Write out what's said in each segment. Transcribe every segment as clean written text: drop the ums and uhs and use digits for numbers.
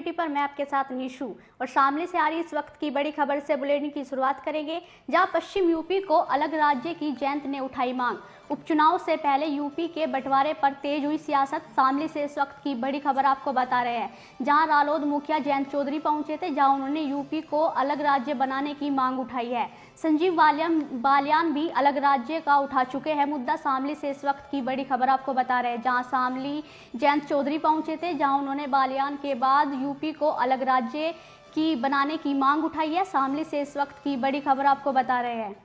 Unity पर मैं आपके साथ निशु और शामली से आ रही इस वक्त की बड़ी खबर से बुलेटिन की शुरुआत करेंगे, जहां पश्चिम यूपी को अलग राज्य की जयंत ने उठाई मांग। उपचुनाव से पहले यूपी के बंटवारे पर तेज हुई सियासत। शामली से इस वक्त की बड़ी खबर आपको बता रहे हैं, जहां रालोद मुखिया जयंत चौधरी पहुंचे थे, जहां उन्होंने यूपी को अलग राज्य बनाने की मांग उठाई है। संजीव बालियान भी अलग राज्य का उठा चुके हैं मुद्दा। शामली से इस वक्त की बड़ी खबर आपको बता रहे हैं, जहां शामली जयंत चौधरी पहुंचे थे, जहां उन्होंने बालियान के बाद यूपी को अलग राज्य की बनाने की मांग उठाई है। शामली से इस वक्त की बड़ी खबर आपको बता रहे हैं।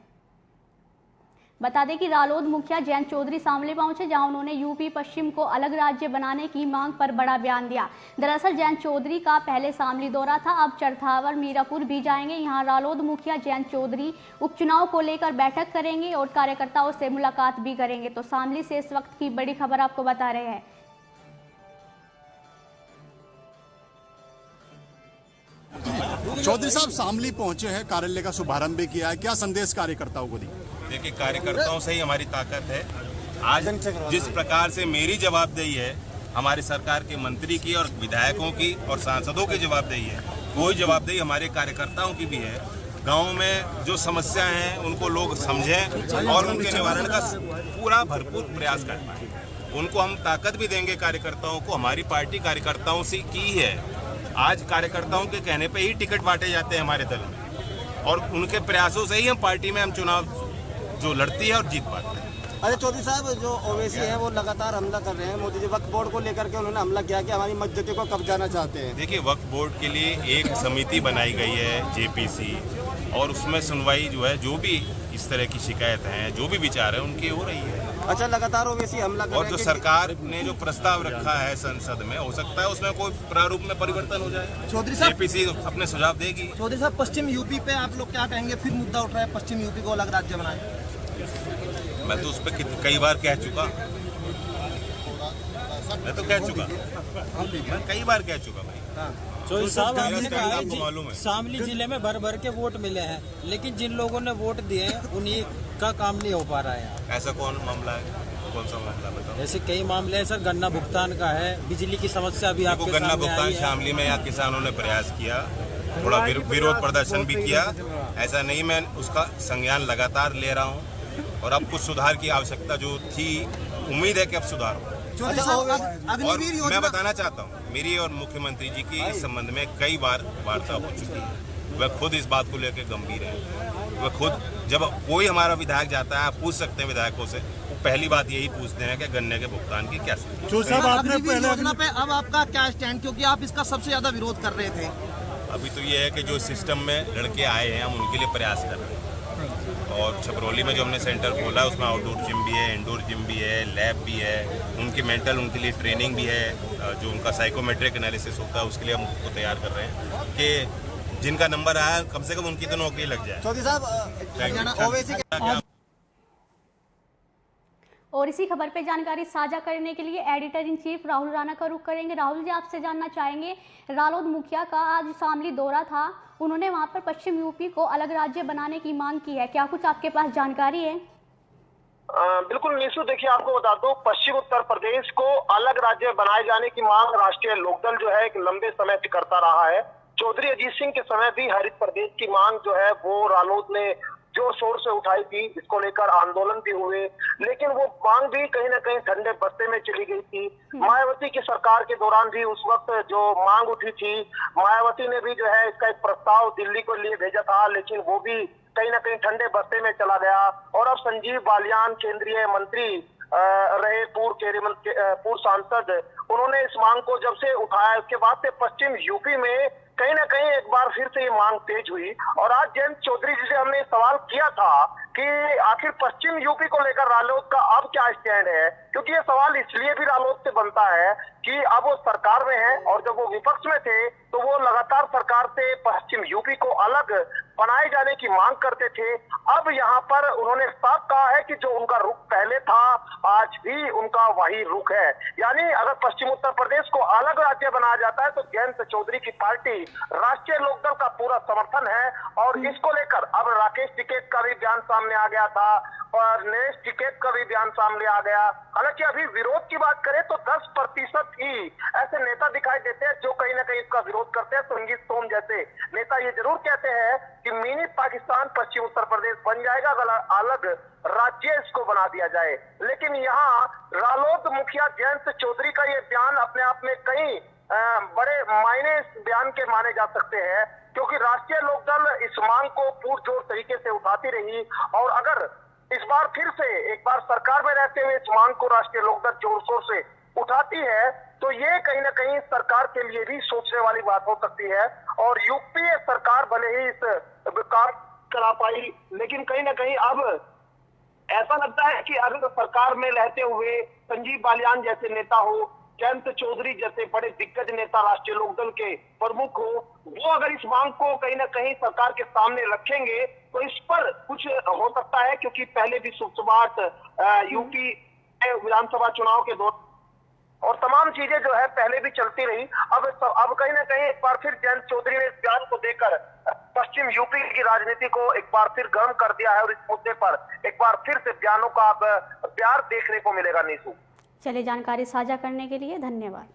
बता दें कि रालोद मुखिया जयंत चौधरी शामली पहुंचे, जहां उन्होंने यूपी पश्चिम को अलग राज्य बनाने की मांग पर बड़ा बयान दिया। दरअसल जयंत चौधरी का पहले शामली दौरा था, अब चरथावर मीरापुर भी जाएंगे। यहां रालोद मुखिया जयंत चौधरी उपचुनाव को लेकर बैठक करेंगे और कार्यकर्ताओं से मुलाकात भी करेंगे। तो शामली से इस वक्त की बड़ी खबर आपको बता रहे हैं। चौधरी साहब शामली पहुंचे हैं, कार्यालय का शुभारंभ भी किया है, क्या संदेश कार्यकर्ताओं को दिया? देखिए, कार्यकर्ताओं से ही हमारी ताकत है। आज जिस प्रकार से मेरी जवाबदेही है, हमारी सरकार के मंत्री की और विधायकों की और सांसदों की जवाबदेही है, वही जवाबदेही हमारे कार्यकर्ताओं की भी है। गांव में जो समस्याएं हैं उनको लोग समझें और उनके निवारण का पूरा भरपूर प्रयास कर पाएं। उनको हम ताकत भी देंगे कार्यकर्ताओं को। हमारी पार्टी कार्यकर्ताओं से की है। आज कार्यकर्ताओं के कहने पे ही टिकट बांटे जाते हैं हमारे दल में, और उनके प्रयासों से ही हम पार्टी में चुनाव जो लड़ती है और जीत पाते हैं। अरे चौधरी साहब, जो ओवैसी है वो लगातार हमला कर रहे हैं। मोदी जी वक्फ बोर्ड को लेकर के उन्होंने हमला किया कि हमारी मस्जिदों को कब्जाना चाहते हैं। देखिए, वक्फ बोर्ड के लिए एक समिति बनाई गई है जेपीसी, और उसमें सुनवाई जो है, जो भी इस तरह की शिकायत हैं, जो भी विचार है, उनकी हो रही है। अच्छा, लगातार ओवैसी हमला कर रहे हैं। और जो सरकार ने जो प्रस्ताव रखा है संसद में, हो सकता है उसमें कोई प्रारूप में परिवर्तन हो जाए। चौधरी साहब, जेपीसी अपने सुझाव देगी। चौधरी साहब, पश्चिम यूपी पे आप लोग क्या कहेंगे? फिर मुद्दा उठ रहा है पश्चिम यूपी को अलग राज्य बनाए। मैं तो उस पर कई बार कह चुका, मैं कई बार कह चुका भाई। चौधरी साहब, आपने कहा आपको मालूम है शामली जिले में भर भर के वोट मिले हैं, लेकिन जिन लोगों ने वोट दिए हैं उन्हीं का काम नहीं हो पा रहा है। ऐसा कौन मामला है? कौन सा मामला बताओ? ऐसे कई मामले हैं सर। गन्ना भुगतान का है, बिजली की समस्या भी आपके गन्ना सामने भुगतान आई है। शामली में यहाँ किसानों ने प्रयास किया, थोड़ा विरोध प्रदर्शन भी किया। ऐसा नहीं, मैं उसका संज्ञान लगातार ले रहा हूँ, और अब कुछ सुधार की आवश्यकता जो थी, उम्मीद है कि अब सुधार हो। और मैं बताना चाहता हूँ, मेरी और मुख्यमंत्री जी की इस संबंध में कई बार वार्ता हो चुकी है। वह खुद इस बात को लेकर गंभीर है। वह खुद, जब कोई हमारा विधायक जाता है, आप पूछ सकते हैं विधायकों से, वो पहली बात यही पूछते हैं कि गन्ने के भुगतान की क्या स्थिति। योजना पे अब आपका क्या स्टैंड, क्योंकि आप इसका सबसे ज्यादा विरोध कर रहे थे। अभी तो ये है कि जो सिस्टम में लड़के आए हैं, हम उनके लिए प्रयास कर रहे हैं। और छपरौली में जो हमने सेंटर खोला है, उसमें आउटडोर जिम भी है, इंडोर जिम भी है, लैब भी है, उनकी मेंटल, उनके लिए ट्रेनिंग भी है। जो उनका साइकोमेट्रिक एनालिसिस होता है, उसके लिए हम उनको तैयार कर रहे हैं कि जिनका नंबर आया कम से कम उनकी तो नौकरी लग जाए। चौधरी साहब, और इसी खबर पे जानकारी साझा करने के लिए editor in chief Rahul Rana का रुख करेंगे। राहुल जी, आपसे जानना चाहेंगे, रालोद मुखिया का आज शामली दौरा था, उन्होंने वहां पर पश्चिम यूपी को अलग राज्य बनाने की मांग की है, क्या कुछ आपके पास जानकारी है? बिल्कुल निशु, देखिए आपको बता दो, पश्चिम उत्तर प्रदेश को अलग राज्य बनाए जाने की मांग राष्ट्रीय लोकदल जो है एक लंबे समय से करता रहा है। चौधरी अजीत सिंह के समय भी हरित प्रदेश की मांग जो है वो रालोद ने जोर शोर से उठाई थी। इसको लेकर आंदोलन भी हुए, लेकिन वो मांग भी कहीं ना कहीं ठंडे बस्ते में चली गई थी। मायावती की सरकार के दौरान भी उस वक्त जो मांग उठी थी, मायावती ने भी जो है इसका एक प्रस्ताव दिल्ली को लिए भेजा था, लेकिन वो भी कहीं ना कहीं ठंडे बस्ते में चला गया। और अब संजीव बालियान केंद्रीय मंत्री रहे, पूर्व सांसद, उन्होंने इस मांग को जब से उठाया, उसके बाद से पश्चिम यूपी में कहीं ना कहीं एक बार फिर से ये मांग तेज हुई। और आज जयंत चौधरी जी से हमने सवाल किया था कि आखिर पश्चिम यूपी को लेकर रालोद का अब क्या स्टैंड है, क्योंकि ये सवाल इसलिए भी रालोद से बनता है कि अब वो सरकार में है, और जब वो विपक्ष में थे तो वो लगातार सरकार से पश्चिम यूपी को अलग बनाए जाने की मांग करते थे। अब यहाँ पर उन्होंने साफ कहा है कि जो उनका रुख पहले था, आज भी उनका वही रुख है। यानी अगर पश्चिम उत्तर प्रदेश को अलग राज्य बनाया जाता है तो जयंत चौधरी की पार्टी राष्ट्रीय लोकदल का पूरा समर्थन है। और इसको लेकर अब राकेश टिकैत का भी बयान सामने आ गया था, और नरेश टिकैत का भी बयान सामने आ गया। हालांकि अभी विरोध की बात करें तो 10% ही ऐसे नेता दिखाई देते हैं जो कहीं ना कहीं इसका विरोध करते हैं। संगीत सोम जैसे नेता ये जरूर कहते हैं कि मिनी पाकिस्तान पश्चिम उत्तर प्रदेश बन जाएगा अगर अलग राज्य इसको बना दिया जाए। लेकिन यहाँ रालोद मुखिया जयंत चौधरी का ये बयान अपने आप में कई बड़े मायने इस बयान के माने जा सकते हैं, क्योंकि राष्ट्रीय लोकदल इस मांग को पुरजोर तरीके से उठाती रही और अगर इस बार फिर से एक बार सरकार में रहते हुए इस मांग को राष्ट्रीय लोकदल जोर शोर से उठाती है तो ये कहीं ना कहीं सरकार के लिए भी सोचने वाली बात हो सकती है। और यूपीए सरकार भले ही इस काम करा पाई, लेकिन कहीं ना कहीं अब ऐसा लगता है कि अगर सरकार में रहते हुए संजीव बालियान जैसे नेता हो, जयंत चौधरी जैसे बड़े दिग्गज नेता राष्ट्रीय लोकदल के प्रमुख हो, वो अगर इस मांग को कहीं ना कहीं सरकार के सामने रखेंगे तो इस पर कुछ हो सकता है, क्योंकि पहले भी सुसुबात यूपी विधानसभा चुनाव के दौरान और तमाम चीजें जो है पहले भी चलती रही। अब कहीं ना कहीं एक बार फिर जयंत चौधरी ने इस बयान को देकर पश्चिम यूपी की राजनीति को एक बार फिर गर्म कर दिया है और इस मुद्दे पर एक बार फिर से बयानों का अब प्यार देखने को मिलेगा। नीसू, चलिए, जानकारी साझा करने के लिए धन्यवाद।